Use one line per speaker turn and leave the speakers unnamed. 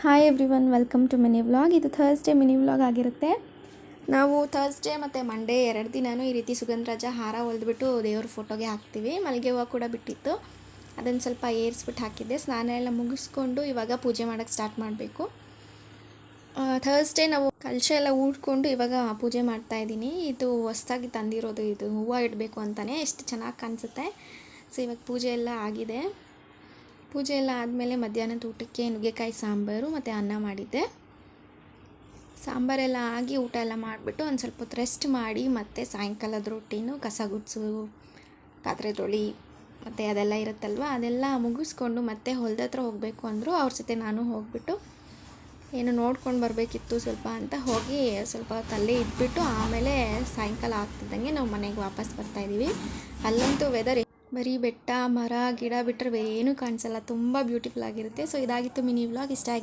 Hi everyone, welcome to mini vlog. ಇದು Thursday mini vlog ಆಗಿರುತ್ತೆ. ನಾವು ಥರ್ಸ್ಡೇ ಮತ್ತು ಮಂಡೇ 2 ದಿನವೂ ಈ ರೀತಿ ಸುಗಂಧರಾಜ ಹಾರ ಹೊಲಿದ್ಬಿಟ್ಟು ದೇವ್ರ ಫೋಟೋಗೆ ಹಾಕ್ತೀವಿ. ಮಲ್ಲಿಗೆ ಹೂವು ಕೂಡ ಬಿಟ್ಟಿತ್ತು, ಅದನ್ನು ಸ್ವಲ್ಪ ಏರಿಸ್ಬಿಟ್ಟು ಹಾಕಿದ್ದೆ. ಸ್ನಾನ ಎಲ್ಲ ಮುಗಿಸ್ಕೊಂಡು ಇವಾಗ ಪೂಜೆ ಮಾಡೋಕ್ಕೆ ಸ್ಟಾರ್ಟ್ ಮಾಡಬೇಕು. ಥರ್ಸ್ಡೇ ನಾವು ಕಲಶ ಎಲ್ಲ ಊಡ್ಕೊಂಡು ಇವಾಗ ಪೂಜೆ ಮಾಡ್ತಾಯಿದ್ದೀನಿ. ಇದು ಹೊಸ್ದಾಗಿ ತಂದಿರೋದು, ಇದು ಹೂವು ಇಡಬೇಕು ಅಂತಲೇ. ಎಷ್ಟು ಚೆನ್ನಾಗಿ ಕಾಣಿಸುತ್ತೆ. ಸೊ ಇವಾಗ ಪೂಜೆ ಎಲ್ಲ ಆಗಿದೆ. ಪೂಜೆ ಎಲ್ಲ ಆದಮೇಲೆ ಮಧ್ಯಾಹ್ನದ ಊಟಕ್ಕೆ ನುಗ್ಗೆಕಾಯಿ ಸಾಂಬಾರು ಮತ್ತು ಅನ್ನ ಮಾಡಿದ್ದೆ. ಸಾಂಬಾರೆಲ್ಲ ಆಗಿ ಊಟ ಎಲ್ಲ ಮಾಡಿಬಿಟ್ಟು ಒಂದು ಸ್ವಲ್ಪ ಹೊತ್ತು ರೆಸ್ಟ್ ಮಾಡಿ ಮತ್ತೆ ಸಾಯಂಕಾಲದ ರೊಟ್ಟಿನೂ ಕಸ ಗುಡಿಸು, ಪಾತ್ರೆ ತೊಳಿ ಮತ್ತು ಅದೆಲ್ಲ ಇರುತ್ತಲ್ವ, ಅದೆಲ್ಲ ಮುಗಿಸ್ಕೊಂಡು ಮತ್ತೆ ಹೊಲದ ಹತ್ರ ಹೋಗಬೇಕು ಅಂದರು. ಅವ್ರ ಜೊತೆ ನಾನು ಹೋಗಿಬಿಟ್ಟು ಏನು ನೋಡ್ಕೊಂಡು ಬರಬೇಕಿತ್ತು ಸ್ವಲ್ಪ ಅಂತ ಹೋಗಿ ಸ್ವಲ್ಪ ತಲ್ಲೇ ಇದ್ಬಿಟ್ಟು ಆಮೇಲೆ ಸಾಯಂಕಾಲ ಆಗ್ತಿದ್ದಂಗೆ ನಾವು ಮನೆಗೆ ವಾಪಸ್ ಬರ್ತಾಯಿದ್ದೀವಿ. ಅಲ್ಲಂತೂ ವೆದರ್ ಬರೀ ಬೆಟ್ಟ, ಮರ, ಗಿಡ ಬಿಟ್ಟರೆ ಏನೂ ಕಾಣಿಸಲ್ಲ. ತುಂಬ ಬ್ಯೂಟಿಫುಲ್ ಆಗಿರುತ್ತೆ. ಸೊ ಇದಾಗಿತ್ತು ಮಿನಿ ವ್ಲಾಗ್. ಇಷ್ಟ ಆಗಿದೆ.